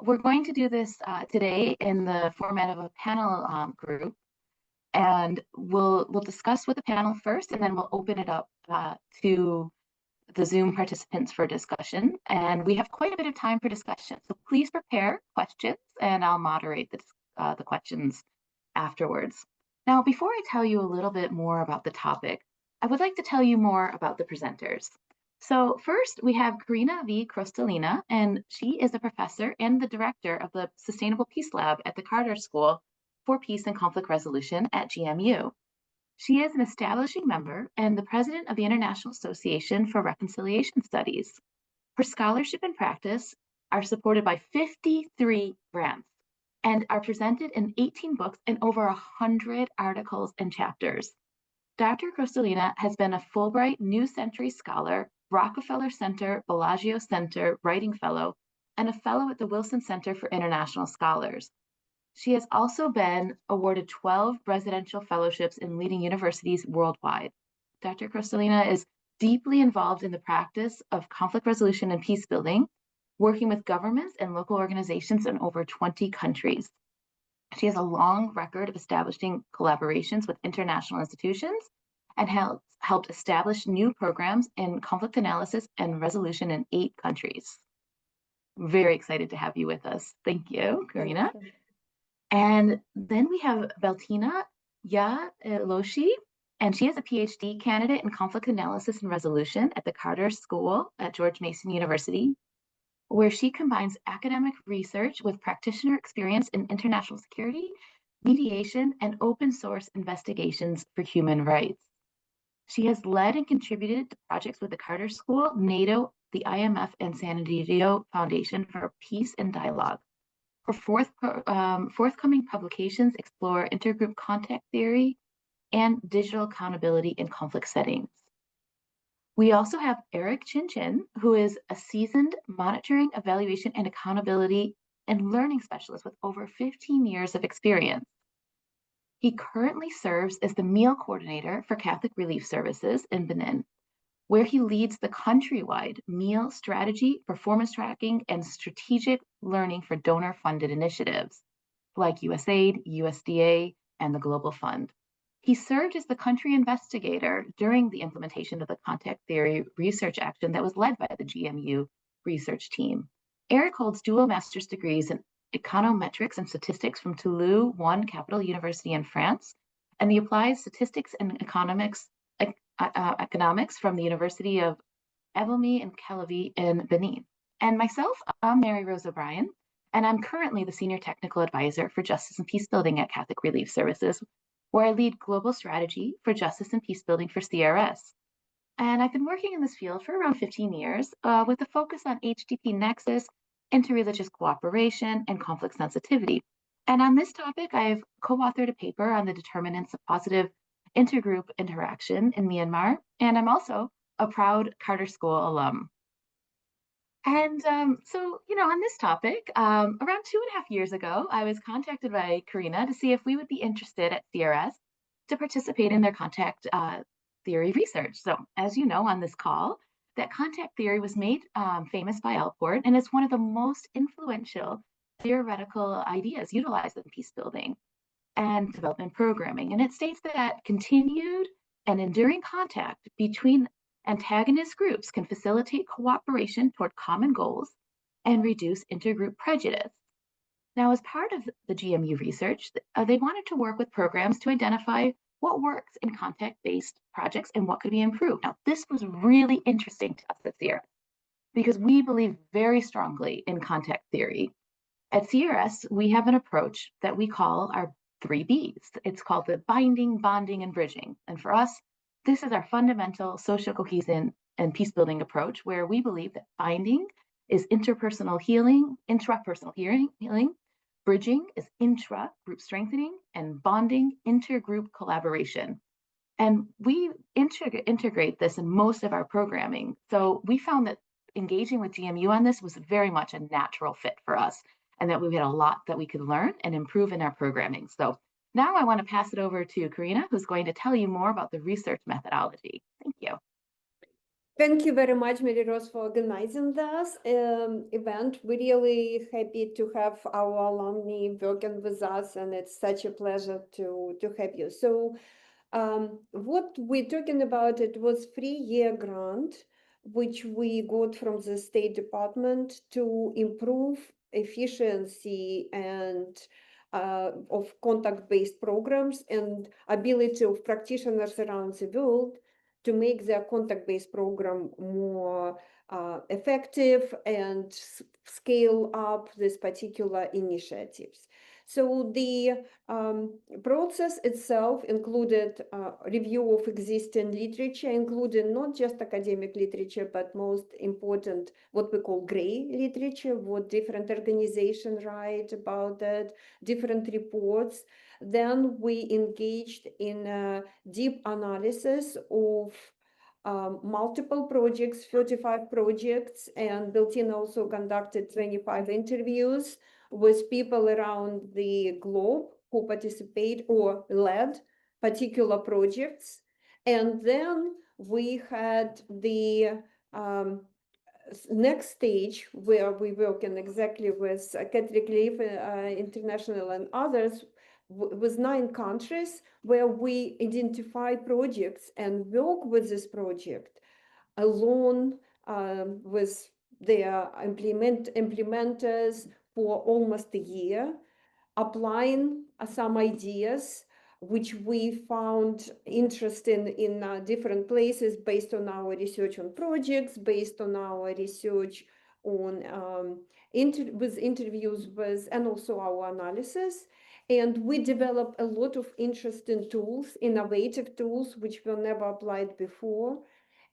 we're going to do this today in the format of a panel group, and we'll discuss with the panel first, and then we'll open it up to the Zoom participants for discussion. And we have quite a bit of time for discussion, so please prepare questions, and I'll moderate the questions afterwards. Now, before I tell you a little bit more about the topic, I would like to tell you more about the presenters. So first, we have Karina V. Crostolina, and she is a professor and the director of the Sustainable Peace Lab at the Carter School for Peace and Conflict Resolution at GMU. She is an establishing member and the president of the International Association for Reconciliation Studies. Her scholarship and practice are supported by 53 grants and are presented in 18 books and over 100 articles and chapters. Dr. Crostolina has been a Fulbright New Century Scholar, Rockefeller Center, Bellagio Center Writing Fellow, and a Fellow at the Wilson Center for International Scholars. She has also been awarded 12 residential fellowships in leading universities worldwide. Dr. Crostolina is deeply involved in the practice of conflict resolution and peace building, working with governments and local organizations in over 20 countries. She has a long record of establishing collaborations with international institutions and helped establish new programs in conflict analysis and resolution in 8 countries. Very excited to have you with us. Thank you, Karina. Thank you. And then we have Beltina Loshi, and she is a PhD candidate in conflict analysis and resolution at the Carter School at George Mason University, where she combines academic research with practitioner experience in international security, mediation, and open source investigations for human rights. She has led and contributed to projects with the Carter School, NATO, the IMF, and San Diego Foundation for Peace and Dialogue. Her forthcoming publications explore intergroup contact theory and digital accountability in conflict settings. We also have Eric Chinchin, who is a seasoned monitoring, evaluation, and accountability and learning specialist with over 15 years of experience. He currently serves as the meal coordinator for Catholic Relief Services in Benin, where he leads the countrywide meal strategy, performance tracking, and strategic learning for donor-funded initiatives like USAID, USDA, and the Global Fund. He served as the country investigator during the implementation of the contact theory research action that was led by the GMU research team. Eric holds dual master's degrees in econometrics and statistics from Toulouse I Capital University in France, and the applied statistics and economics from the University of Abomey and Calavi in Benin. And myself, I'm Mary Rose O'Brien, and I'm currently the Senior Technical Advisor for Justice and Peacebuilding at Catholic Relief Services, where I lead global strategy for justice and peacebuilding for CRS. And I've been working in this field for around 15 years with a focus on HDP nexus, interreligious cooperation, and conflict sensitivity. And on this topic, I've co-authored a paper on the determinants of positive intergroup interaction in Myanmar, and I'm also a proud Carter School alum. And so, on this topic, around 2.5 years ago, I was contacted by Karina to see if we would be interested at CRS to participate in their contact theory research. So, as you know, on this call, that contact theory was made famous by Alport, and it's one of the most influential theoretical ideas utilized in peace building and development programming. And it states that continued and enduring contact between antagonist groups can facilitate cooperation toward common goals and reduce intergroup prejudice. Now, as part of the GMU research, they wanted to work with programs to identify what works in contact-based projects and what could be improved. Now, this was really interesting to us at CRS because we believe very strongly in contact theory. At CRS, we have an approach that we call our 3 Bs. It's called the binding, bonding, and bridging. And for us, this is our fundamental social cohesion and peace building approach, where we believe that binding is intrapersonal healing, bridging is intra-group strengthening, and bonding, intergroup collaboration. And we integrate this in most of our programming. So we found that engaging with GMU on this was very much a natural fit for us, and that we had a lot that we could learn and improve in our programming. So now I want to pass it over to Karina, who's going to tell you more about the research methodology. Thank you. Thank you very much, Mary Rose, for organizing this event. We're really happy to have our alumni working with us, and it's such a pleasure to have you. So what we're talking about, it was 3-year grant, which we got from the State Department to improve efficiency and of contact-based programs and ability of practitioners around the world to make their contact-based program more effective and scale up these particular initiatives. So the process itself included review of existing literature, including not just academic literature, but most important, what we call gray literature, what different organizations write about that, different reports. Then we engaged in a deep analysis of multiple projects, 35 projects, and Beltina also conducted 25 interviews with people around the globe who participate or led particular projects. And then we had the next stage where we work in exactly with Catholic Relief International and others with 9 countries where we identify projects and work with this project alone with their implementers for almost a year, applying some ideas which we found interesting in different places based on our research on projects, based on our research on with interviews with, and also our analysis. And we developed a lot of interesting tools, innovative tools, which were never applied before.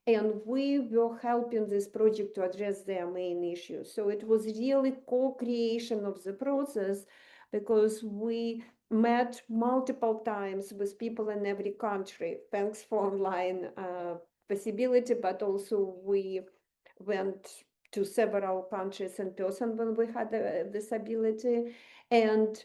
And we were helping this project to address their main issues. So it was really co-creation of the process, because we met multiple times with people in every country, thanks for online possibility, but also we went to several countries in person when we had this ability. And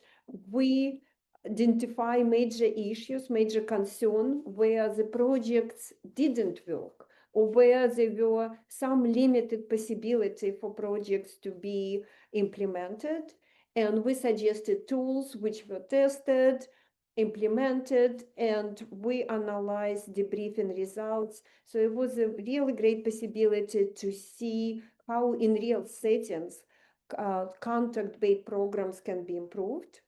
we identify major issues, major concern where the projects didn't work, or where there were some limited possibility for projects to be implemented. And we suggested tools which were tested, implemented, and we analyzed debriefing results. So it was a really great possibility to see how in real settings contact-based programs can be improved.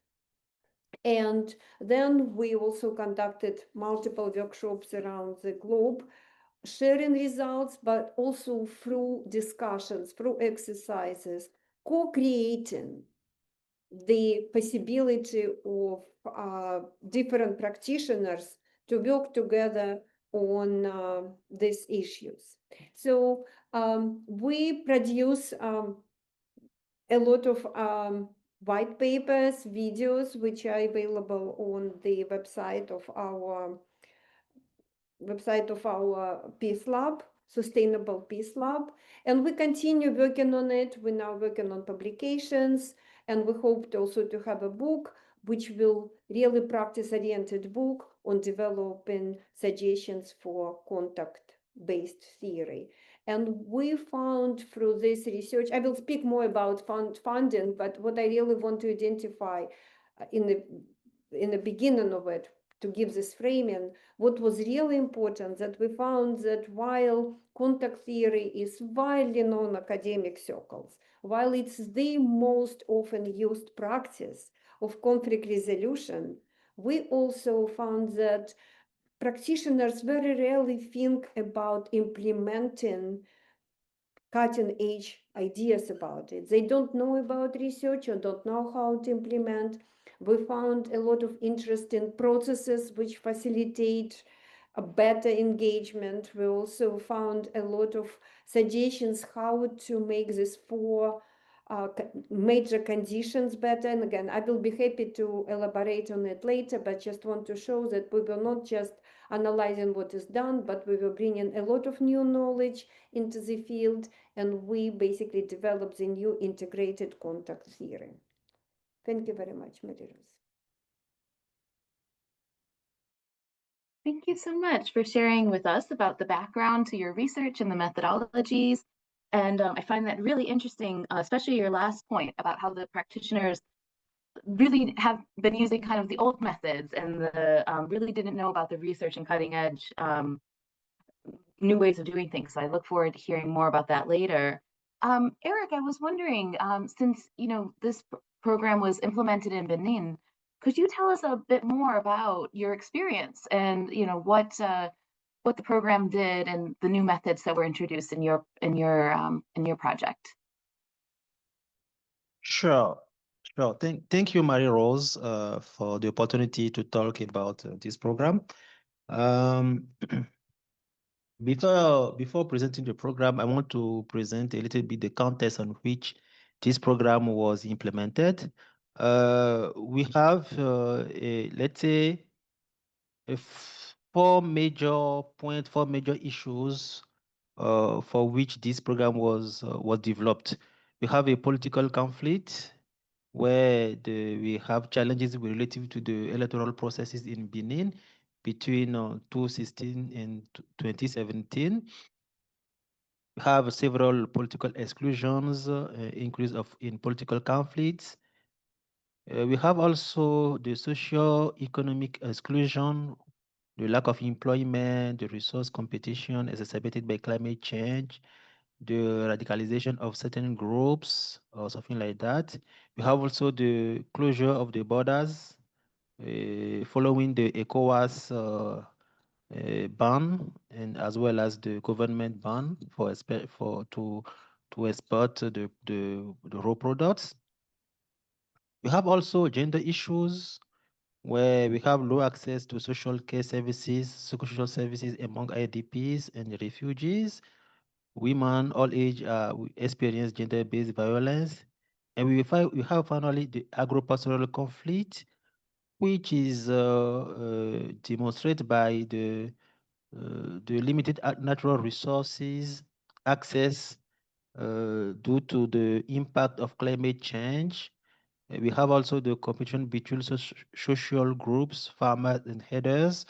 And then we also conducted multiple workshops around the globe, sharing results, but also through discussions, through exercises, co-creating the possibility of different practitioners to work together on these issues. So we produce a lot of white papers, videos, which are available on the website of our Peace Lab, Sustainable Peace Lab. And we continue working on it. We're now working on publications, and we hope also to have a book which will really practice-oriented book on developing suggestions for contact-based theory. And we found through this research, I will speak more about funding, but what I really want to identify in the beginning of it, to give this framing, what was really important, that we found that while contact theory is widely known in academic circles, while it's the most often used practice of conflict resolution, we also found that practitioners very rarely think about implementing cutting-edge ideas about it. They don't know about research or don't know how to implement. We found a lot of interesting processes which facilitate a better engagement. We also found a lot of suggestions how to make this 4 major conditions better. And again, I will be happy to elaborate on it later, but just want to show that we were not just analyzing what is done, but we were bringing a lot of new knowledge into the field, and we basically developed the new integrated contact theory. Thank you very much, Marie Rose. Thank you so much for sharing with us about the background to your research and the methodologies. And I find that really interesting, especially your last point about how the practitioners really have been using kind of the old methods and the really didn't know about the research and cutting edge new ways of doing things. So I look forward to hearing more about that later. Eric, I was wondering, since this program was implemented in Benin, could you tell us a bit more about your experience and what the program did and the new methods that were introduced in your project? Sure, sure. Thank you, Marie Rose, for the opportunity to talk about this program. Um, before presenting the program, I want to present a little bit the context on which this program was implemented. We have, let's say, four major points, four major issues for which this program was developed. We have a political conflict where we have challenges relative to the electoral processes in Benin between 2016 and 2017. We have several political exclusions, increase in political conflicts. We have also the socio-economic exclusion, the lack of employment, the resource competition exacerbated by climate change, the radicalization of certain groups or something like that. We have also the closure of the borders following the ECOWAS ban, and as well as the government ban to export the raw products. We have also gender issues where we have low access to social care services, social services among IDPs and refugees. Women all age experience gender-based violence. And we have finally the agro-pastoral conflict, which is demonstrated by the limited natural resources access due to the impact of climate change. We have also the competition between social groups, farmers and herders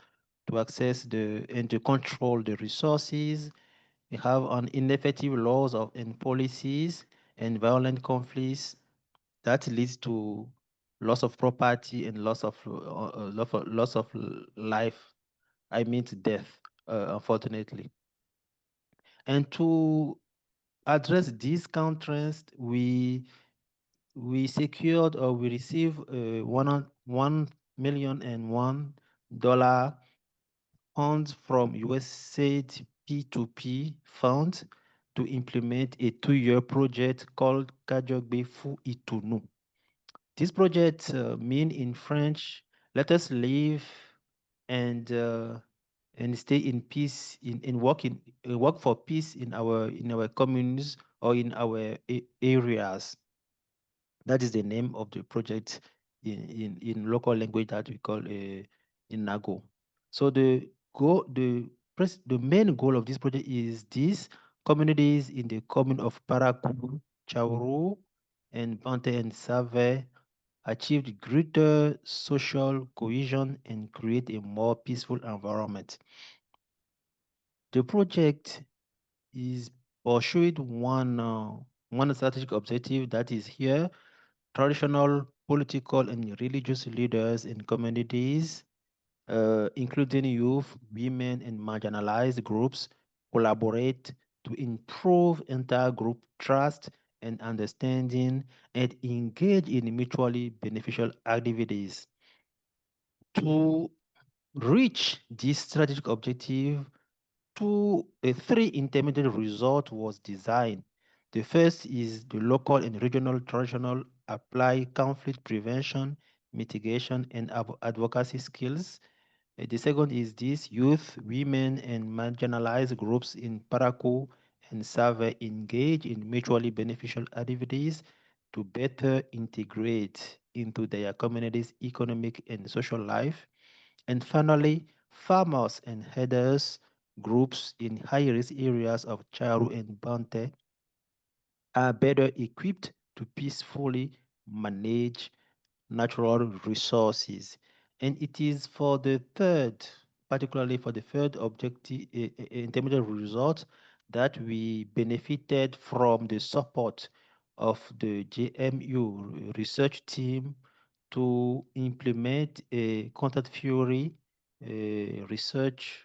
to access and to control the resources. We have ineffective laws and policies and violent conflicts that leads to loss of property and loss of life. I mean to death, unfortunately. And to address these contrasts, we secured or we received $1 million funds from USAID P2P funds to implement a 2-year project called Kajogbe Fu Itunu. This project mean in French, let us live and stay in peace in work for peace in our communes or in our areas. That is the name of the project in local language that we call Inago. So the main goal of this project is this: communities in the commune of Parakou, Chauru, and Bante and Save achieved greater social cohesion and create a more peaceful environment. The project is pursued one strategic objective that is here: traditional political and religious leaders in communities, including youth, women, and marginalized groups, collaborate to improve inter-group trust and understanding and engage in mutually beneficial activities. To reach this strategic objective, three intermediate result was designed. The first is the local and regional traditional apply conflict prevention, mitigation, and advocacy skills. The second is this: youth, women, and marginalized groups in Parakou and Save engage in mutually beneficial activities to better integrate into their community's economic and social life. And finally, farmers and herders groups in high-risk areas of Charu and Bante are better equipped to peacefully manage natural resources. And it is for the third particularly for the third objective, intermediate result, that we benefited from the support of the GMU research team to implement a contact theory research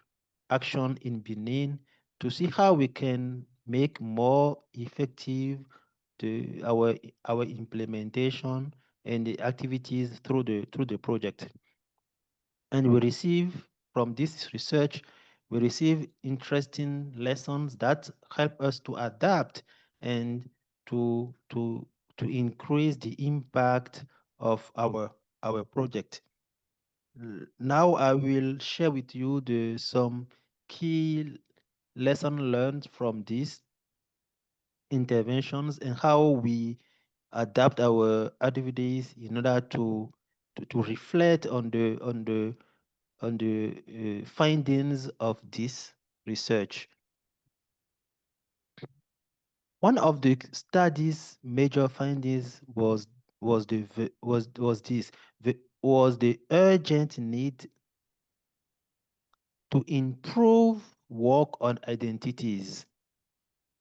action in Benin to see how we can make more effective our implementation and the activities through the project. And we receive from this research, we receive interesting lessons that help us to adapt and to to to increase the impact of our project. Now I will share with you some key lesson learned from these interventions and how we adapt our activities in order to reflect on the findings of this research. One of the study's major findings was the urgent need to improve work on identities.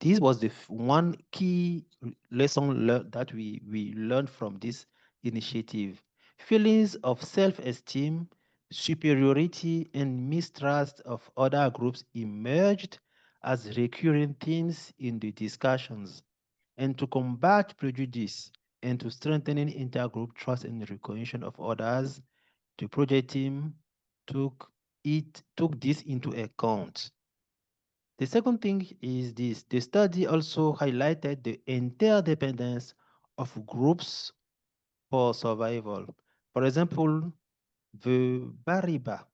This was the one key lesson that we learned from this initiative. Feelings of self-esteem, superiority, and mistrust of other groups emerged as recurring themes in the discussions. And to combat prejudice and to strengthening intergroup trust and recognition of others, the project team took this into account. The second thing is this: the study also highlighted the interdependence of groups for survival. For example, the Bariba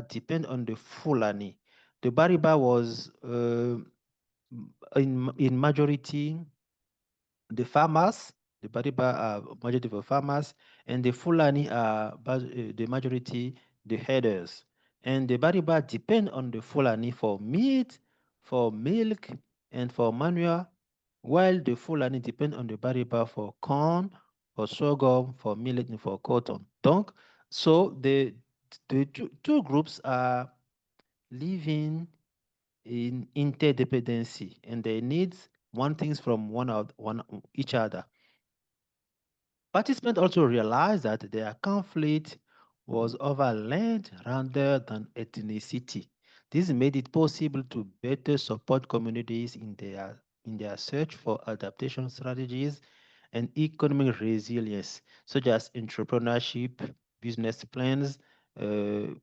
depend on the Fulani. The Bariba was in majority the farmers, the Bariba are majority of farmers, and the Fulani are the majority the herders. And the Bariba depend on the Fulani for meat, for milk, and for manure, while the Fulani depend on the Bariba for corn, for sorghum, for millet, and for cotton. Donc, so the two groups are living in interdependency, and they need one things from one each other. Participants also realized that their conflict was over land rather than ethnicity. This made it possible to better support communities in their search for adaptation strategies and economic resilience, such as entrepreneurship, business plans, the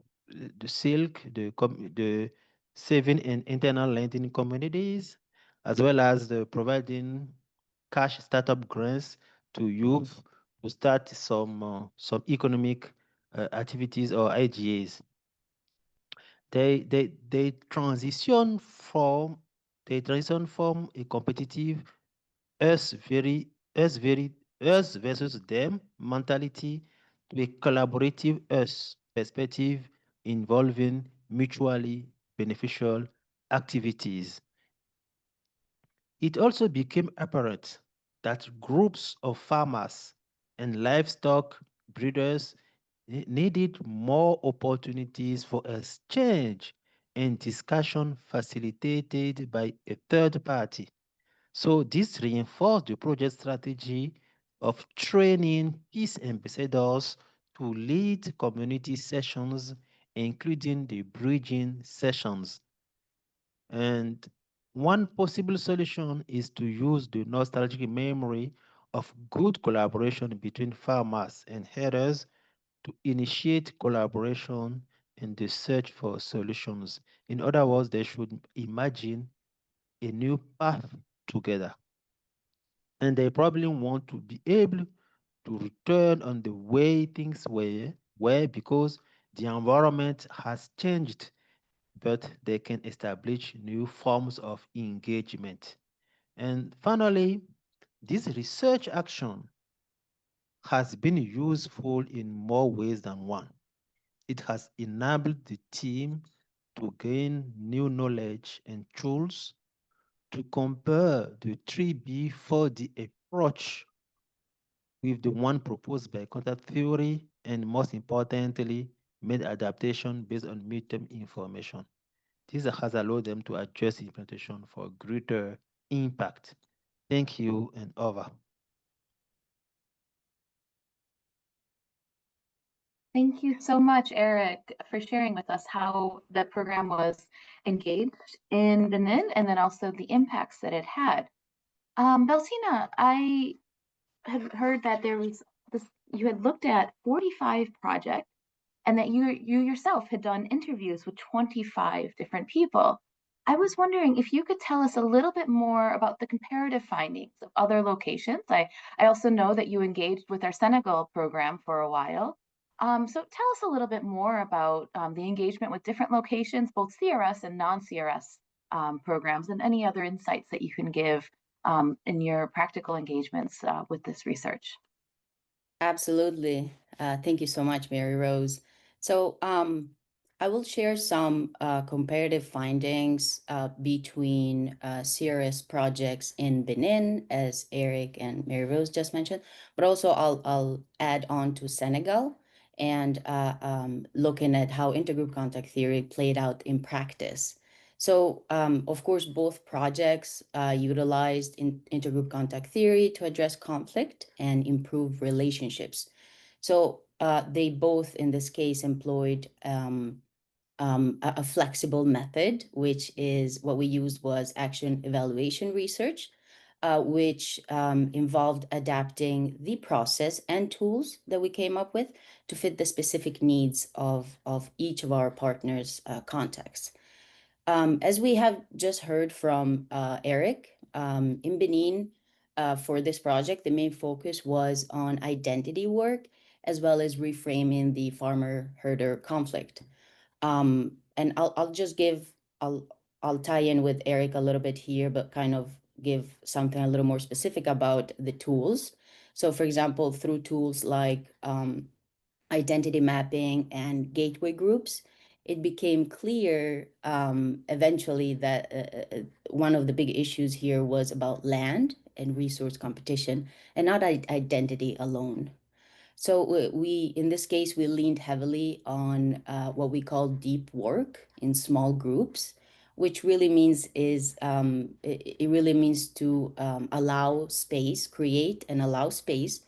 silk, the saving and internal lending communities, as well as the providing cash startup grants to youth to start some economic activities or IGAs. They transition from a competitive us very us versus them mentality to a collaborative us perspective involving mutually beneficial activities. It also became apparent that groups of farmers and livestock breeders needed more opportunities for exchange and discussion facilitated by a third party. So this reinforced the project strategy of training peace ambassadors to lead community sessions, including the bridging sessions. And one possible solution is to use the nostalgic memory of good collaboration between farmers and herders to initiate collaboration in the search for solutions. In other words, they should imagine a new path together. And they probably want to be able to return on the way things were because the environment has changed, but they can establish new forms of engagement. And finally, this research action has been useful in more ways than one. It has enabled the team to gain new knowledge and tools to compare the 3B 4D approach with the one proposed by contact theory, and most importantly, made adaptation based on midterm information. This has allowed them to adjust implementation for greater impact. Thank you and over. Thank you so much, Eric, for sharing with us how the program was engaged in Benin and then also the impacts that it had. Beltina, I have heard that there was this, you had looked at 45 projects and that you yourself had done interviews with 25 different people. I was wondering if you could tell us a little bit more about the comparative findings of other locations. I also know that you engaged with our Senegal program for a while. So tell us a little bit more about the engagement with different locations, both CRS and non-CRS programs, and any other insights that you can give in your practical engagements with this research. Absolutely. Thank you so much, Mary Rose. So I will share some comparative findings between CRS projects in Benin, as Eric and Mary Rose just mentioned, but also I'll add on to Senegal and looking at how intergroup contact theory played out in practice. So, of course, both projects utilized intergroup contact theory to address conflict and improve relationships. So they both, in this case, employed a flexible method, which is what we used was action evaluation research, which involved adapting the process and tools that we came up with to fit the specific needs of each of our partners' contexts. As we have just heard from Eric, in Benin, for this project, the main focus was on identity work, as well as reframing the farmer-herder conflict. And I'll tie in with Eric a little bit here, but kind of give something a little more specific about the tools. So for example, through tools like identity mapping and gateway groups, it became clear eventually that one of the big issues here was about land and resource competition and not identity alone. So we, in this case, we leaned heavily on what we call deep work in small groups, which really means it really means to allow space, create and allow space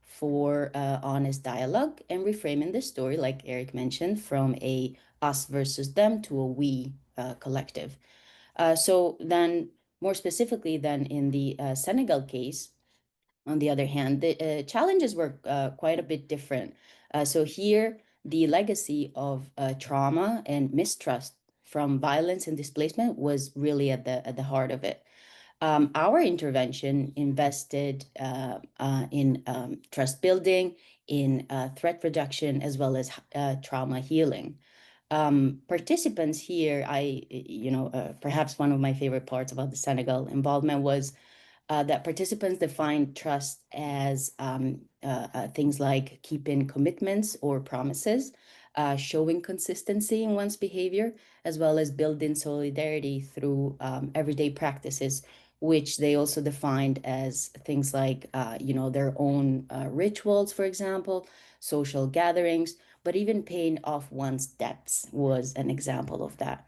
for honest dialogue and reframing the story, like Eric mentioned, from a us versus them to a we collective. So then, more specifically, than in the Senegal case, on the other hand, the challenges were quite a bit different. So here, the legacy of trauma and mistrust from violence and displacement was really at the heart of it. Our intervention invested in trust building, in threat reduction, as well as trauma healing. Participants here, perhaps one of my favorite parts about the Senegal involvement was that participants define trust as things like keeping commitments or promises, showing consistency in one's behavior, as well as building solidarity through everyday practices, which they also defined as things like, their own rituals, for example, social gatherings, but even paying off one's debts was an example of that.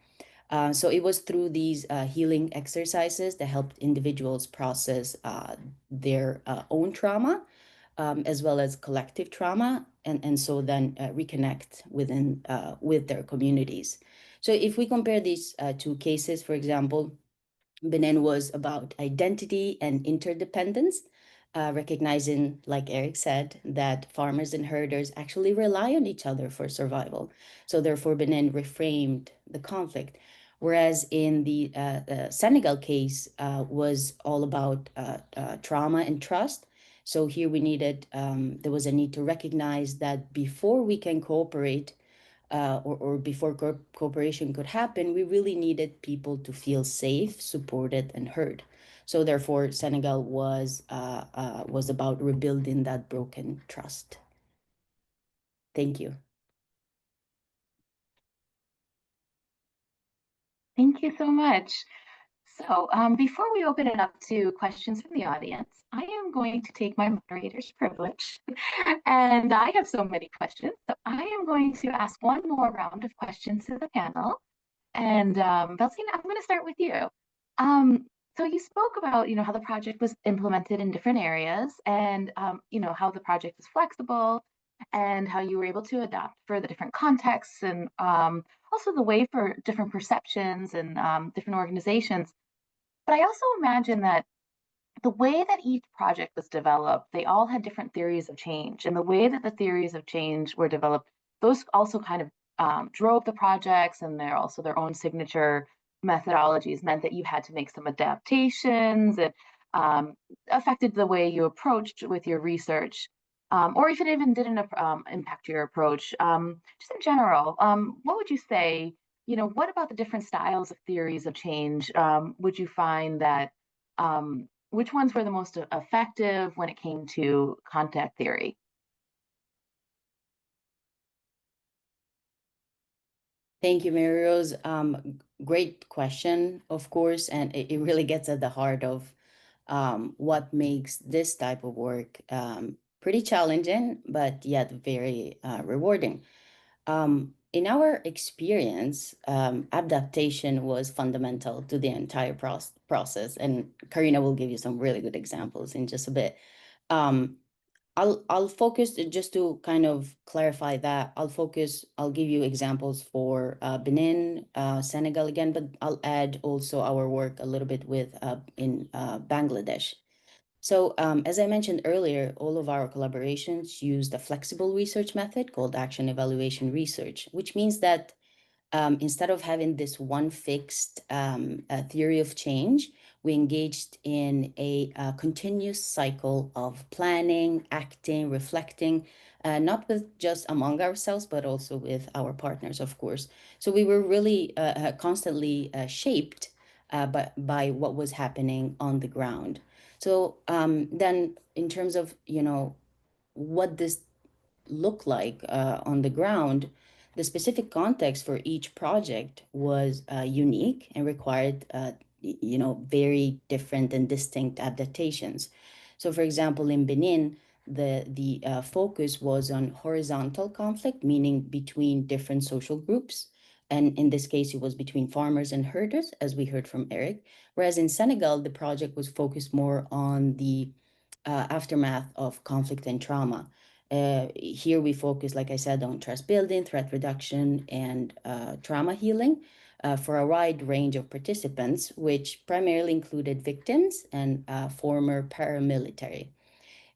So it was through these healing exercises that helped individuals process their own trauma, as well as collective trauma, and so then reconnect with their communities. So if we compare these two cases, for example, Benin was about identity and interdependence, recognizing, like Eric said, that farmers and herders actually rely on each other for survival. So therefore, Benin reframed the conflict. Whereas in the Senegal case was all about trauma and trust. So here there was a need to recognize that before we can cooperate, or before cooperation could happen, we really needed people to feel safe, supported, and heard. So therefore, Senegal was about rebuilding that broken trust. Thank you. Thank you so much. So before we open it up to questions from the audience, I am going to take my moderator's privilege. And I have so many questions. So I am going to ask one more round of questions to the panel. And Beltina, I'm going to start with you. So you spoke about, how the project was implemented in different areas and, how the project was flexible and how you were able to adapt for the different contexts and also the way for different perceptions and different organizations. But I also imagine that the way that each project was developed, they all had different theories of change. And the way that the theories of change were developed, those also kind of drove the projects, and they're also their own signature methodologies meant that you had to make some adaptations and affected the way you approached with your research. Or if it even didn't impact your approach, just in general, what would you say? What about the different styles of theories of change would you find that which ones were the most effective when it came to contact theory? Thank you, Mary Rose. Great question, of course, and it really gets at the heart of what makes this type of work pretty challenging, but yet very rewarding. In our experience, adaptation was fundamental to the entire process, and Karina will give you some really good examples in just a bit. Um, I'll focus just to kind of clarify that. I'll give you examples for Benin, Senegal again, but I'll add also our work a little bit with in Bangladesh. So as I mentioned earlier, all of our collaborations used a flexible research method called action evaluation research, which means that instead of having this one fixed theory of change, we engaged in a continuous cycle of planning, acting, reflecting, not with just among ourselves, but also with our partners, of course. So we were really constantly shaped by what was happening on the ground. So then in terms of, what this look like on the ground, the specific context for each project was unique and required, very different and distinct adaptations. So, for example, in Benin, the focus was on horizontal conflict, meaning between different social groups. And in this case, it was between farmers and herders, as we heard from Eric. Whereas in Senegal, the project was focused more on the aftermath of conflict and trauma. Here we focus, like I said, on trust building, threat reduction, and trauma healing for a wide range of participants, which primarily included victims and former paramilitary.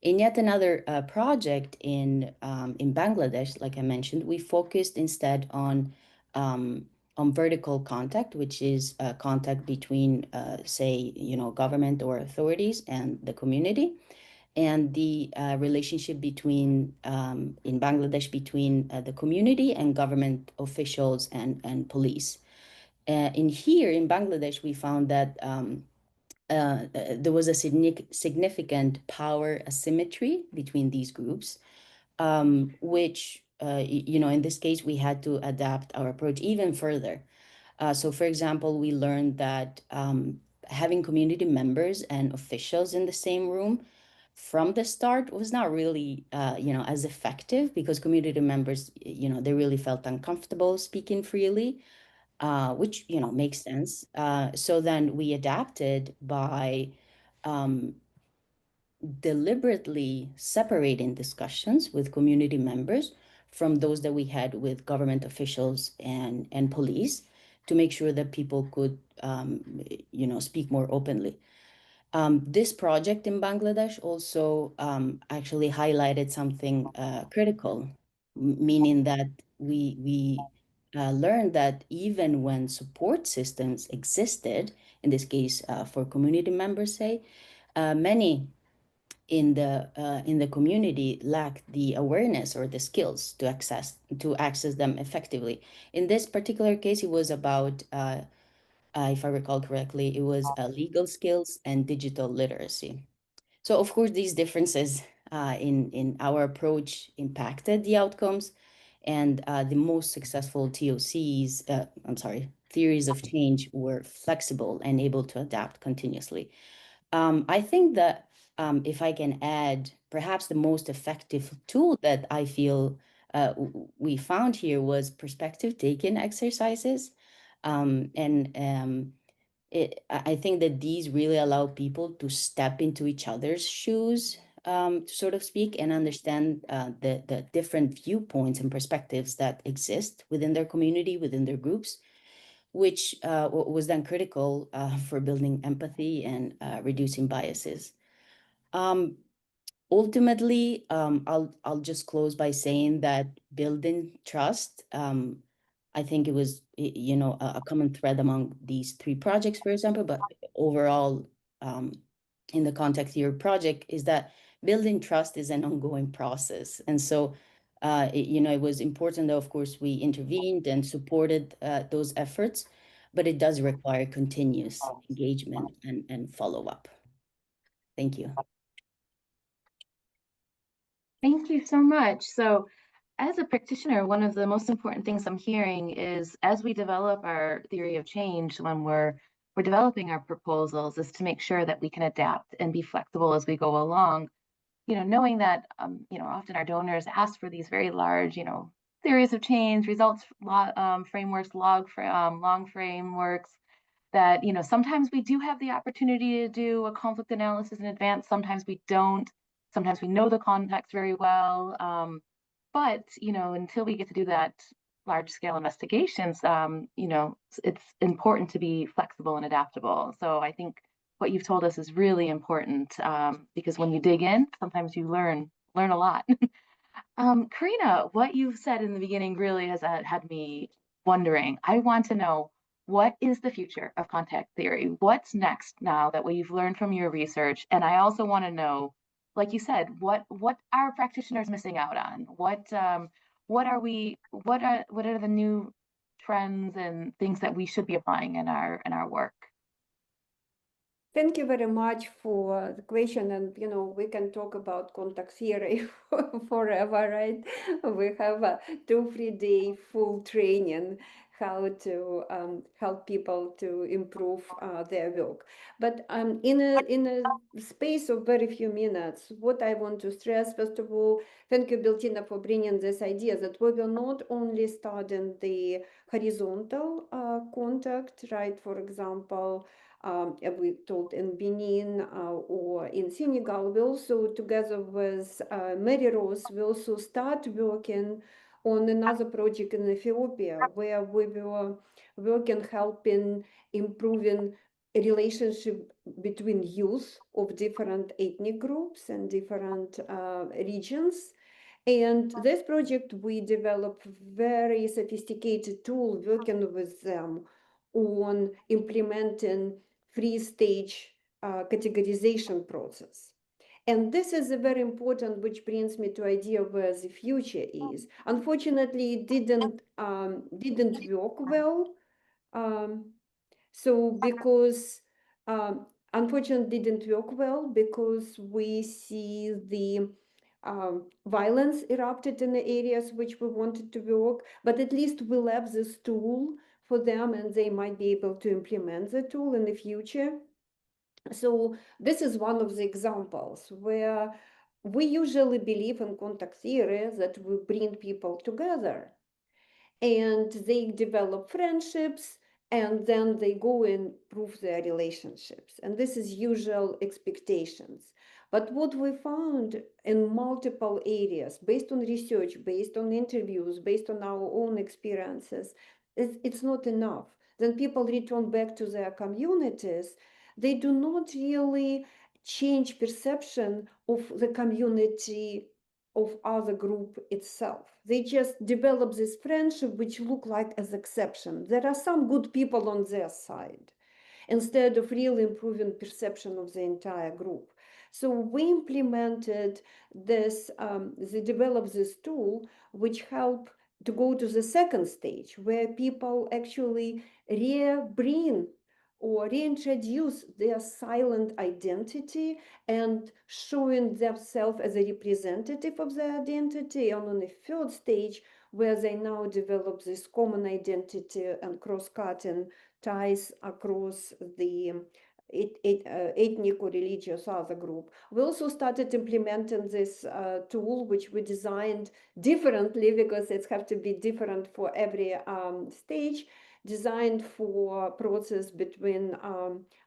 In yet another project in Bangladesh, like I mentioned, we focused instead on vertical contact, which is contact between, say, government or authorities and the community, and the relationship between in Bangladesh between the community and government officials and police. In here in Bangladesh, we found that there was a significant power asymmetry between these groups, which in this case we had to adapt our approach even further. So, for example, we learned that having community members and officials in the same room from the start was not really, as effective because community members, they really felt uncomfortable speaking freely, which, makes sense. So then we adapted by um, deliberately separating discussions with community members from those that we had with government officials and police to make sure that people could, speak more openly. This project in Bangladesh also actually highlighted something critical, meaning that we learned that even when support systems existed, in this case for community members, say, many in the community lack the awareness or the skills to access them effectively. In this particular case, it was about if I recall correctly, it was legal skills and digital literacy. So of course, these differences in our approach impacted the outcomes, and the most successful theories of change were flexible and able to adapt continuously. I think that if I can add, perhaps the most effective tool that I feel we found here was perspective-taking exercises. I think that these really allow people to step into each other's shoes, so to speak, and understand the different viewpoints and perspectives that exist within their community, within their groups, which was then critical for building empathy and reducing biases. Ultimately, I'll just close by saying that building trust, I think it was, you know, a common thread among these three projects, for example, but overall, in the context of your project, is that building trust is an ongoing process. And so, you know, it was important that, of course, we intervened and supported those efforts, but it does require continuous engagement and follow-up. Thank you. Thank you so much. So as a practitioner, one of the most important things I'm hearing is as we develop our theory of change, when we're developing our proposals, is to make sure that we can adapt and be flexible as we go along. You know, knowing that, you know, often our donors ask for these very large, you know, theories of change, results frameworks, long frameworks, that, you know, sometimes we do have the opportunity to do a conflict analysis in advance, sometimes we don't, sometimes we know the context very well, but, you know, until we get to do that large scale investigations, you know, it's important to be flexible and adaptable. So I think what you've told us is really important, because when you dig in, sometimes you learn a lot. Karina, what you've said in the beginning really has had me wondering. I want to know, what is the future of contact theory? What's next now that we've learned from your research? And I also want to know, like you said, what are practitioners missing out on? What are the new trends and things that we should be applying in our work? Thank you very much for the question. And, you know, we can talk about contact theory forever, right? We have a 2-3 day full training how to help people to improve their work. But in a space of very few minutes, what I want to stress, first of all, thank you, Beltina, for bringing this idea that we will not only study the horizontal contact, right? For example, we told in Benin or in Senegal, we also, together with Mary Rose, we also start working on another project in Ethiopia, where we were working, helping, improving a relationship between youth of different ethnic groups and different regions. And this project, we developed very sophisticated tool working with them on implementing 3-stage categorization process. And this is a very important, which brings me to idea where the future is. Unfortunately, it didn't work well. So because unfortunately didn't work well because we see the violence erupted in the areas which we wanted to work, but at least we'll have this tool for them and they might be able to implement the tool in the future. So this is one of the examples where we usually believe in contact theory that we bring people together and they develop friendships and then they go and prove their relationships. And this is usual expectations. But what we found in multiple areas, based on research, based on interviews, based on our own experiences, it's not enough. Then people return back to their communities. They do not really change perception of the community of other group itself. They just develop this friendship which look like as exception. There are some good people on their side, instead of really improving perception of the entire group. So we implemented this, they developed this tool which help to go to the second stage where people actually bring or reintroduce their silent identity and showing themselves as a representative of their identity. And on the third stage, where they now develop this common identity and cross-cutting ties across the ethnic or religious other group. We also started implementing this tool, which we designed differently because it has to be different for every stage, designed for process between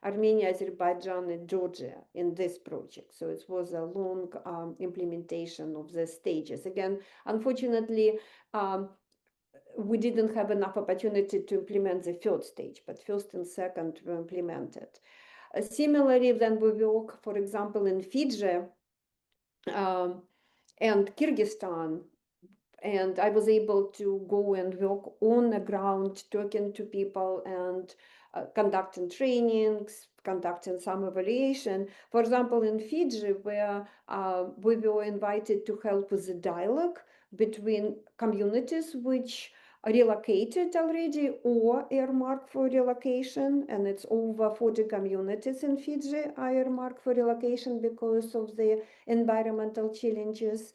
Armenia, Azerbaijan, and Georgia in this project. So it was a long implementation of the stages. Again, unfortunately, we didn't have enough opportunity to implement the third stage, but first and second were implemented. Similarly, then we work, for example, in Fiji and Kyrgyzstan, and I was able to go and work on the ground, talking to people and conducting trainings, conducting some evaluation. For example, in Fiji, where we were invited to help with the dialogue between communities which relocated already or earmarked for relocation, and it's over 40 communities in Fiji are earmarked for relocation because of the environmental challenges.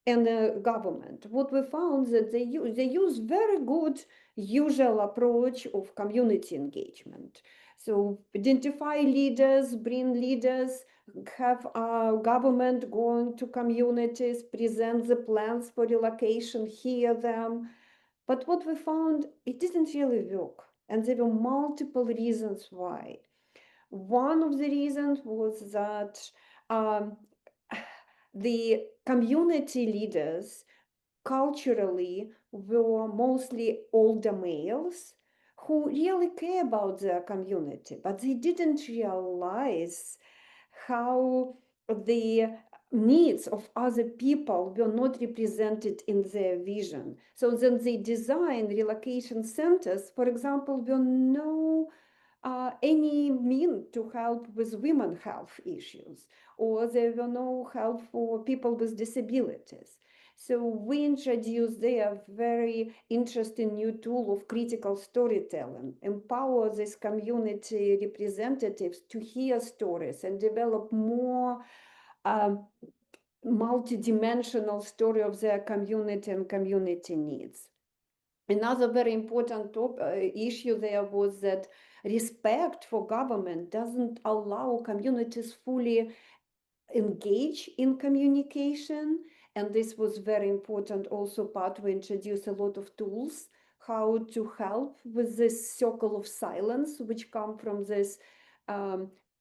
And the government. What we found that they use very good usual approach of community engagement. So identify leaders, bring leaders, have government going to communities, present the plans for relocation, hear them. But what we found, it didn't really work. And there were multiple reasons why. One of the reasons was that the community leaders culturally were mostly older males who really care about their community, but they didn't realize how the needs of other people were not represented in their vision. So then they designed relocation centers, for example, were no any mean to help with women health issues, or there were no help for people with disabilities. So we introduced there a very interesting new tool of critical storytelling, empower these community representatives to hear stories and develop more multidimensional story of their community and community needs. Another very important issue there was that respect for government doesn't allow communities fully engage in communication. And this was very important also part. We introduced a lot of tools how to help with this circle of silence, which come from this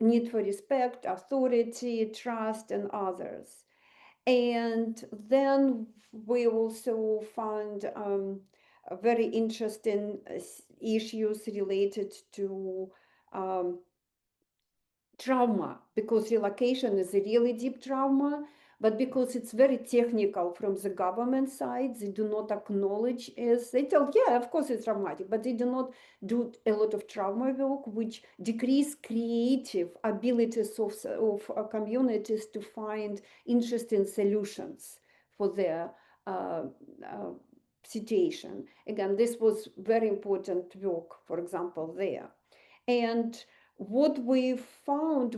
need for respect, authority, trust, and others. And then we also found very interesting issues related to trauma, because relocation is a really deep trauma, but because it's very technical from the government side, they do not acknowledge as they tell, yeah, of course it's traumatic, but they do not do a lot of trauma work, which decrease creative abilities of communities to find interesting solutions for their situation. Again, this was very important work, for example, there. And what we found,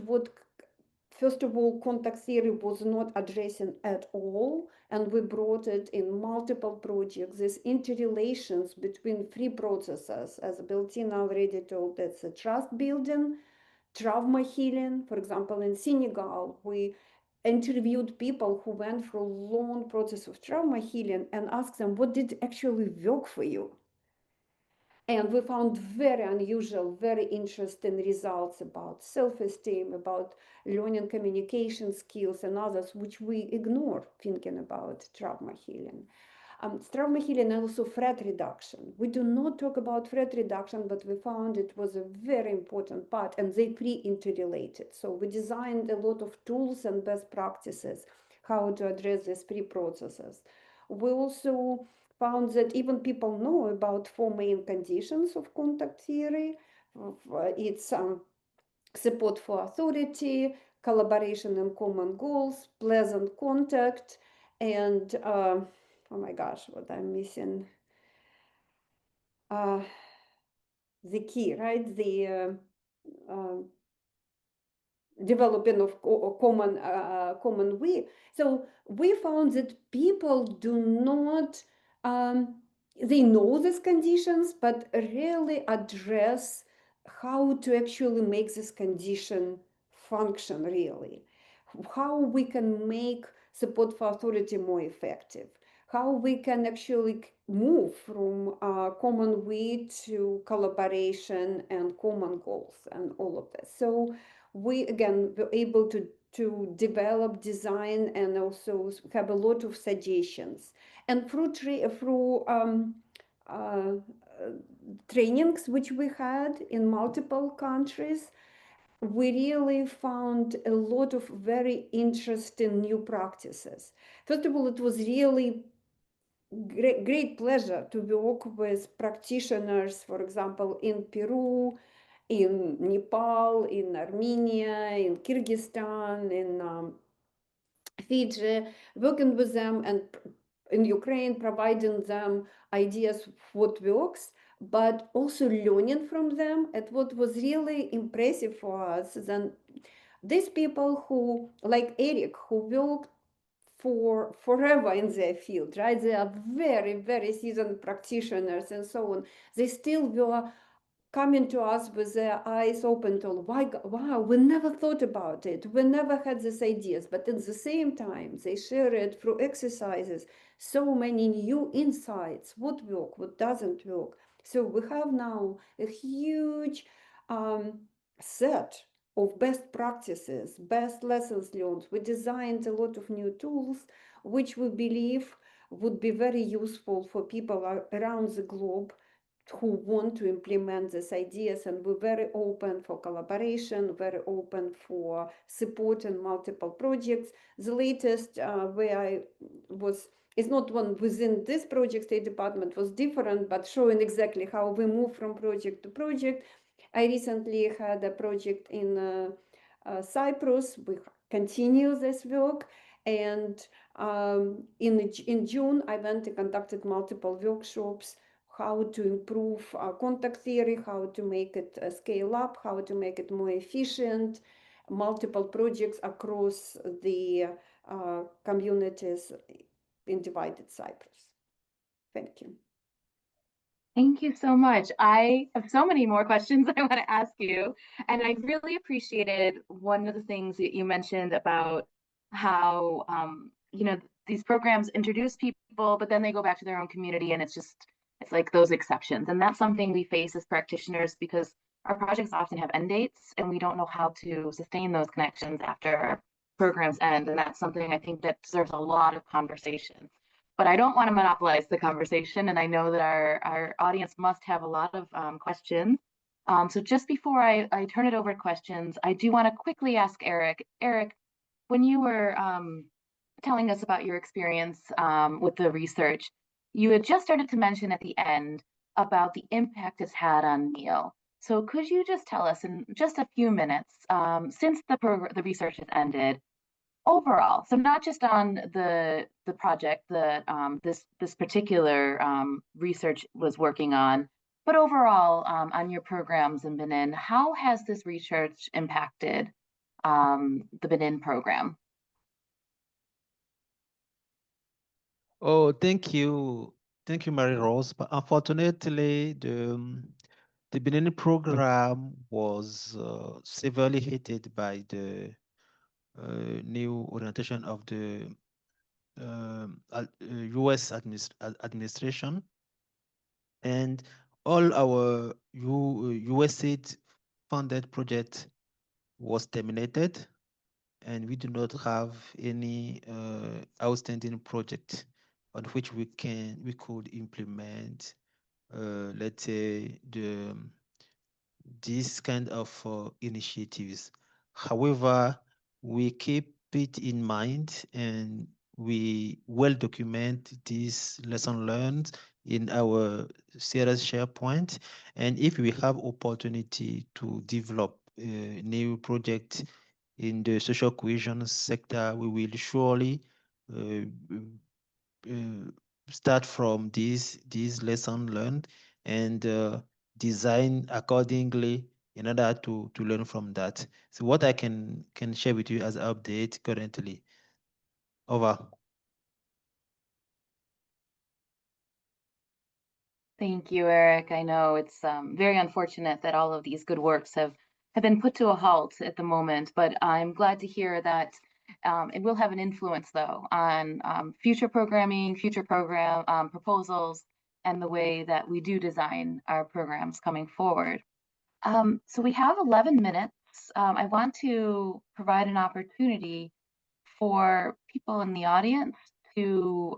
first of all, contact theory was not addressing at all, and we brought it in multiple projects, these interrelations between three processes, as Beltina already told, that's a trust building, trauma healing. For example, in Senegal, we interviewed people who went through a long process of trauma healing and asked them, what did actually work for you? And we found very unusual, very interesting results about self-esteem, about learning communication skills and others, which we ignore thinking about trauma healing. Trauma healing and also threat reduction. We do not talk about threat reduction, but we found it was a very important part, and they pre-interrelated. So we designed a lot of tools and best practices how to address these three processes. We also found that even people know about four main conditions of contact theory. It's support for authority, collaboration and common goals, pleasant contact, and oh my gosh, what I'm missing. The key, right? The developing of common we. So we found that people do not They know these conditions, but really address how to actually make this condition function really, how we can make support for authority more effective, how we can actually move from common we to collaboration and common goals and all of this. So we again were able to develop, design, and also have a lot of suggestions. And through trainings which we had in multiple countries, we really found a lot of very interesting new practices. First of all, it was really great pleasure to work with practitioners, for example, in Peru, in Nepal, in Armenia, in Kyrgyzstan, in Fiji, working with them, and in Ukraine, providing them ideas of what works, but also learning from them. And what was really impressive for us, then these people who, like Eric, who worked for forever in their field, right? They are very, very seasoned practitioners and so on. They still were coming to us with their eyes open to, wow, we never thought about it. We never had these ideas. But at the same time, they share it through exercises, so many new insights, what works, what doesn't work. So we have now a huge set of best practices, best lessons learned. We designed a lot of new tools, which we believe would be very useful for people around the globe who want to implement these ideas, and we're very open for collaboration, very open for supporting multiple projects. The latest where I was, it's not one within this project, State Department was different, but showing exactly how we move from project to project. I recently had a project in Cyprus. We continue this work, and in June, I went and conducted multiple workshops, how to improve contact theory, how to make it scale up, how to make it more efficient, multiple projects across the communities in divided Cyprus. Thank you. Thank you so much. I have so many more questions I want to ask you. And I really appreciated one of the things that you mentioned about how, these programs introduce people, but then they go back to their own community and it's like those exceptions. And that's something we face as practitioners because our projects often have end dates and we don't know how to sustain those connections after our programs end. And that's something I think that deserves a lot of conversation. But I don't want to monopolize the conversation, and I know that our audience must have a lot of questions. So just before I turn it over to questions, I do want to quickly ask Eric. Eric, when you were telling us about your experience with the research, you had just started to mention at the end about the impact it's had on Neil. So could you just tell us in just a few minutes, since the research has ended, overall, so not just on the project that this particular research was working on, but overall on your programs in Benin, how has this research impacted the Benin program? Oh, thank you, Mary Rose. But unfortunately, the Benin program was severely hit by the new orientation of the U.S. administration, and all our USAID funded project was terminated, and we do not have any outstanding project on which we could implement, let's say, these kind of initiatives. However, we keep it in mind and we well document this lesson learned in our CRS SharePoint. And if we have opportunity to develop a new project in the social cohesion sector, we will surely start from these lesson learned and design accordingly in order to learn from that. So what I can share with you as an update currently. Over. Thank you, Eric. I know it's very unfortunate that all of these good works have been put to a halt at the moment, but I'm glad to hear that it will have an influence, though, on future programming, future program proposals, and the way that we do design our programs coming forward. So we have 11 minutes. I want to provide an opportunity for people in the audience to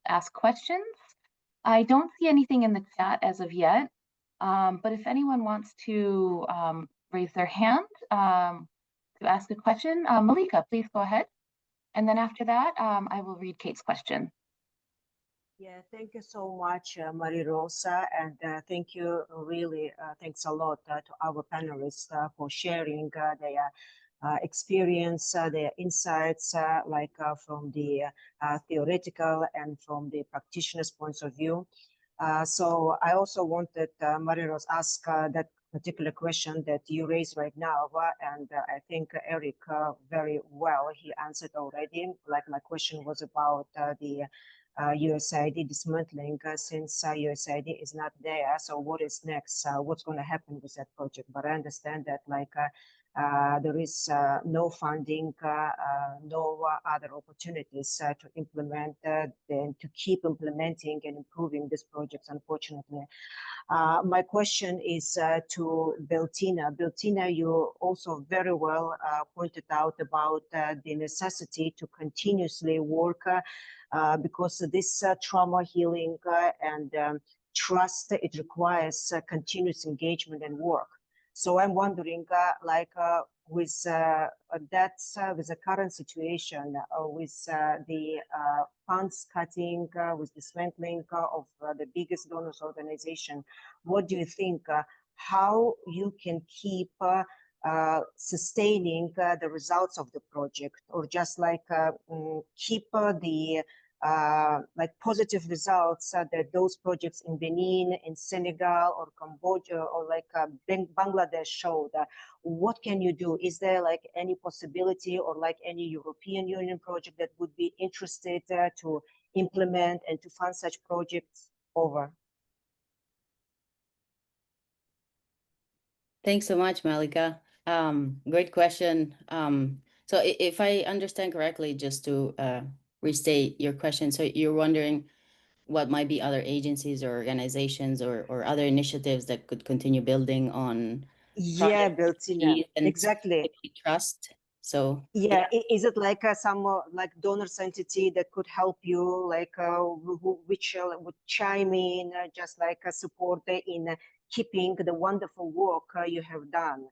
ask questions. I don't see anything in the chat as of yet, but if anyone wants to raise their hand to ask a question, Malika, please go ahead. And then after that, I will read Kate's question. Yeah, thank you so much, Maria Rosa, and thank you, really, thanks a lot to our panelists for sharing their experience, their insights, from the theoretical and from the practitioner's points of view. So I also wanted, Maria Rosa, ask that particular question that you raised right now, and I think Eric very well, he answered already. Like my question was about the USAID dismantling since USAID is not there. So what is next? What's going to happen with that project? But I understand that there is no funding, no other opportunities to implement and to keep implementing and improving these projects, unfortunately. My question is to Beltina. Beltina, you also very well pointed out about the necessity to continuously work because this trauma healing and trust, it requires continuous engagement and work. So I'm wondering, with with the current situation, with the funds cutting, with dismantling of the biggest donors organization, what do you think? How you can keep sustaining the results of the project, or just keep the positive results that those projects in Benin, in Senegal, or Cambodia, or Bangladesh showed? What can you do? Is there any possibility, or any European Union project that would be interested to implement and to fund such projects? Over. Thanks so much, Malika. Great question. So if I understand correctly, just to restate your question, so you're wondering what might be other agencies or organizations or other initiatives that could continue building on Yeah, Beltina, exactly. Trust. So yeah, is it some donors entity that could help you, which would chime in, just support in keeping the wonderful work you have done?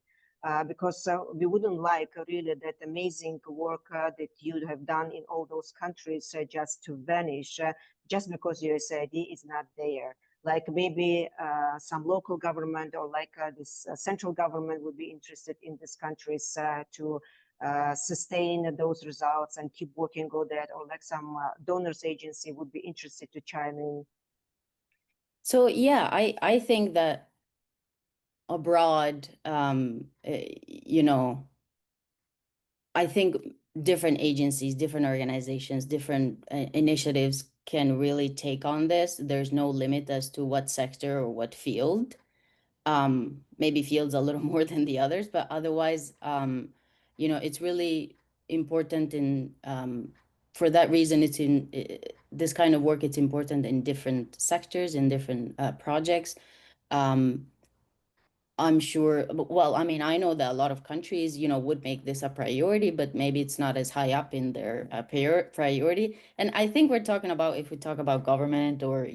Because we wouldn't like really that amazing work that you have done in all those countries just to vanish, just because USAID is not there. Maybe some local government or this central government would be interested in these countries to sustain those results and keep working on that, or some donors agency would be interested to chime in. So yeah, I think that abroad, I think different agencies, different organizations, different initiatives can really take on this. There's no limit as to what sector or what field. Maybe fields a little more than the others, but otherwise, it's really important for that reason, it's in this kind of work, it's important in different sectors, in different projects. I'm sure, well, I mean, I know that a lot of countries, would make this a priority, but maybe it's not as high up in their priority. And I think we're talking about, if we talk about government or,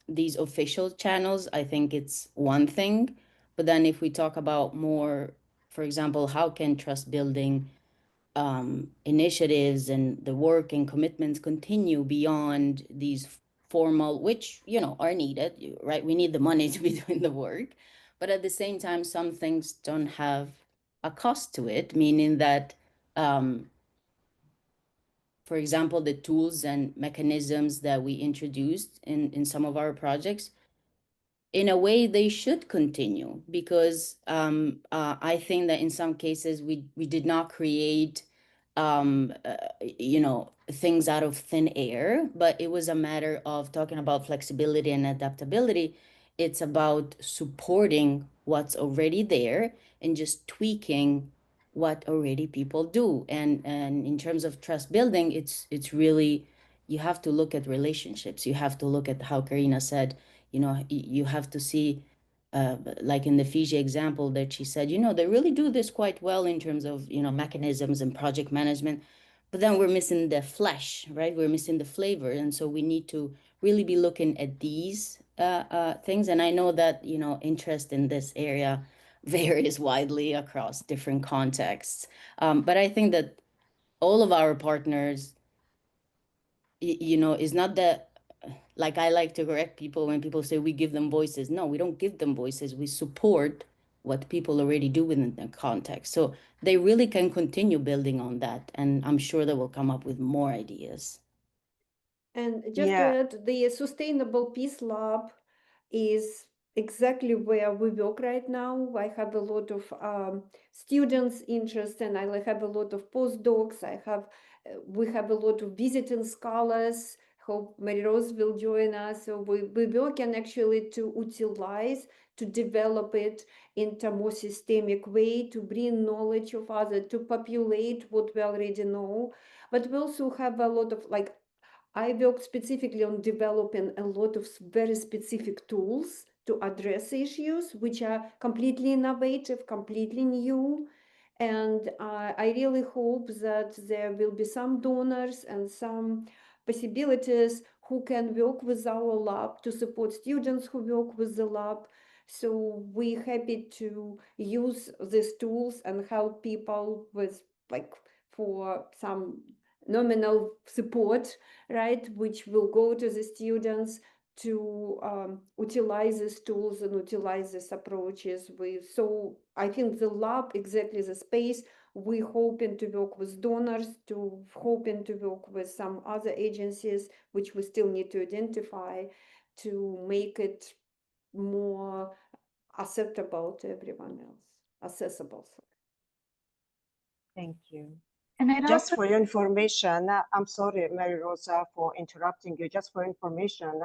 these official channels, I think it's one thing. But then if we talk about more, for example, how can trust building initiatives and the work and commitments continue beyond these formal, which, are needed, right? We need the money to be doing the work. But at the same time, some things don't have a cost to it, meaning that, for example, the tools and mechanisms that we introduced in some of our projects, in a way, they should continue, because I think that in some cases we did not create you know, things out of thin air, but it was a matter of talking about flexibility and adaptability. It's about supporting what's already there and just tweaking what already people do. And in terms of trust building, it's really, you have to look at relationships. You have to look at how Karina said, you know, you have to see like in the Fiji example that she said, you know, they really do this quite well in terms of, you know, mechanisms and project management, but then we're missing the flesh, right? We're missing the flavor. And so we need to really be looking at these things. And I know that, you know, interest in this area varies widely across different contexts. But I think that all of our partners, you know, is not that, like I like to correct people when people say we give them voices. No, we don't give them voices. We support what people already do within the context. So they really can continue building on that. And I'm sure they will come up with more ideas. And just to add, the Sustainable Peace Lab is exactly where we work right now. I have a lot of students interest, and I have a lot of postdocs. We have a lot of visiting scholars. Hope Mary Rose will join us. So we working actually to utilize, to develop it into a more systemic way, to bring knowledge of others, to populate what we already know. But we also have a lot of, like, I work specifically on developing a lot of very specific tools to address issues which are completely innovative, completely new. And I really hope that there will be some donors and some possibilities who can work with our lab to support students who work with the lab. So we're happy to use these tools and help people with, like, for some nominal support, right, which will go to the students to utilize these tools and utilize these approaches. So I think the lab, exactly the space, we're hoping to work with donors, hoping to work with some other agencies, which we still need to identify, to make it more acceptable to everyone else, accessible. Thank you. And I'd Just also, for your information, I'm sorry, Mary Rosa, for interrupting you. Just for information,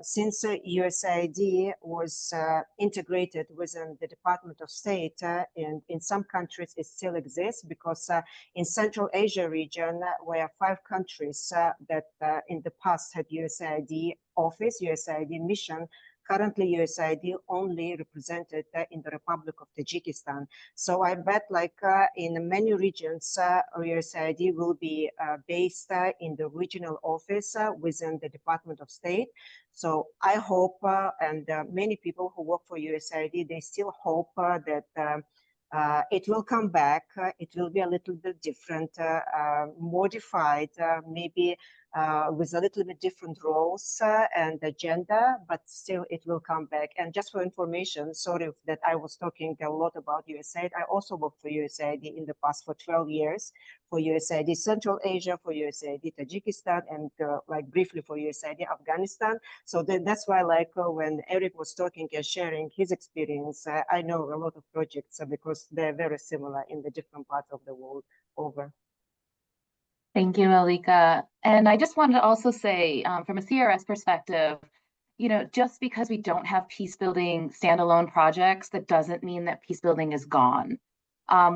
since USAID was integrated within the Department of State, and in some countries it still exists, because in Central Asia region, where 5 countries that in the past had USAID office, USAID mission, currently USAID only represented in the Republic of Tajikistan. So I bet, like in many regions, USAID will be based in the regional office within the Department of State. So I hope, and many people who work for USAID, they still hope that it will come back. It will be a little bit different, modified, maybe with a little bit different roles and agenda, but still it will come back. And just for information, sorry that I was talking a lot about USAID. I also worked for USAID in the past for 12 years, for USAID Central Asia, for USAID Tajikistan, and like briefly for USAID Afghanistan. So that's why, like when Eric was talking and sharing his experience, I know a lot of projects because they're very similar in the different parts of the world. Over. thank you, Malika. And I just wanted to also say, from a CRS perspective, you know, just because we don't have peace building standalone projects, that doesn't mean that peace building is gone.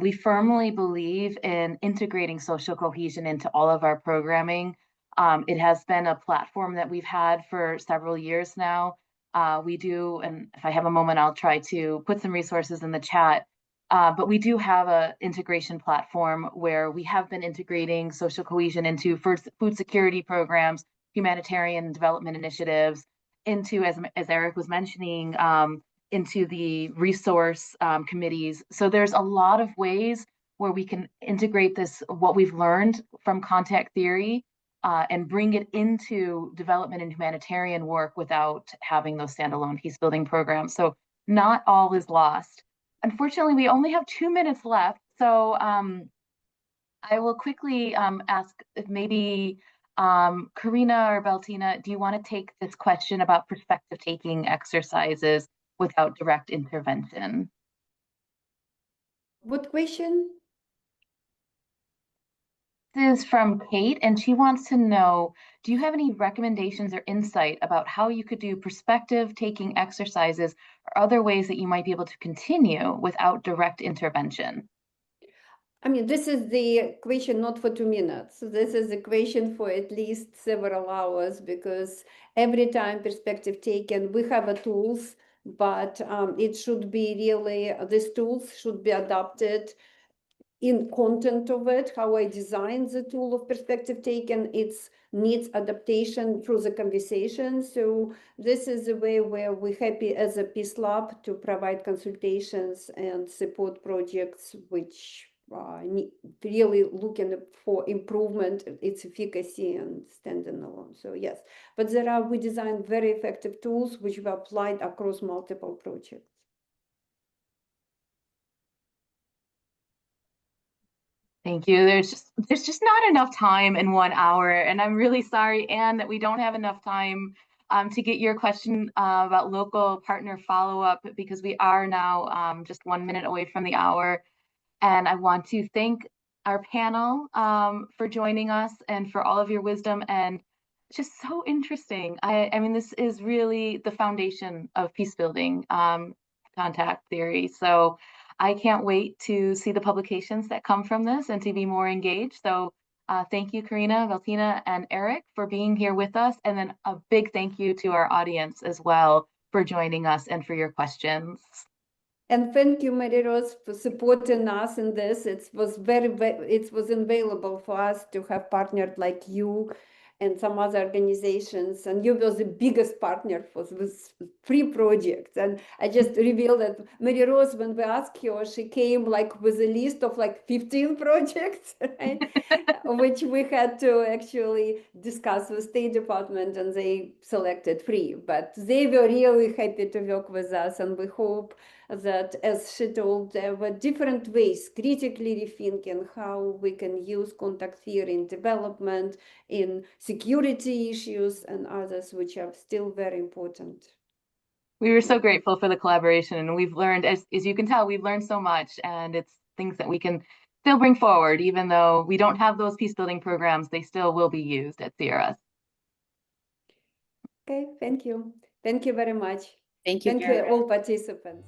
We firmly believe in integrating social cohesion into all of our programming. It has been a platform that we've had for several years now. We do, and if I have a moment, I'll try to put some resources in the chat. But we do have an integration platform where we have been integrating social cohesion into food security programs, humanitarian development initiatives, into, as Eric was mentioning, into the resource committees. So there's a lot of ways where we can integrate this, what we've learned from contact theory, and bring it into development and humanitarian work without having those standalone peace building programs. So not all is lost. Unfortunately, we only have 2 minutes left, so I will quickly ask if maybe Karina or Beltina, do you want to take this question about perspective taking exercises without direct intervention? What question? is from Kate, and she wants to know, do you have any recommendations or insight about how you could do perspective taking exercises or other ways that you might be able to continue without direct intervention? I mean, this is the question not for 2 minutes. This is a question for at least several hours, because every time perspective taken, we have a tools, but it should be really, these tools should be adopted in content of it, how I design the tool of perspective taken, it needs adaptation through the conversation. So this is a way where we're happy as a Peace Lab to provide consultations and support projects which really looking for improvement, its efficacy and standing alone. So yes, but we designed very effective tools which were applied across multiple projects. Thank you. There's just not enough time in 1 hour, and I'm really sorry, Anne, that we don't have enough time to get your question about local partner follow-up, because we are now just 1 minute away from the hour. And I want to thank our panel for joining us and for all of your wisdom, and just so interesting. I mean, this is really the foundation of peace building contact theory. So I can't wait to see the publications that come from this and to be more engaged. So thank you, Karina, Valentina, and Eric for being here with us. And then a big thank you to our audience as well for joining us and for your questions. And thank you, Mary Rose, for supporting us in this. It was invaluable for us to have partnered like you and some other organizations. And you were the biggest partner for this 3 projects. And I just revealed that Mary Rose, when we asked her, she came like with a list of like 15 projects, right? Which we had to actually discuss with State Department, and they selected 3. But they were really happy to work with us, and we hope that, as she told, there were different ways, critically rethinking how we can use contact theory in development, in security issues, and others which are still very important. We were so grateful for the collaboration, and we've learned, as you can tell, we've learned so much, and it's things that we can still bring forward, even though we don't have those peace building programs, they still will be used at CRS. Okay, thank you. Thank you very much. Thank you. Thank you all participants.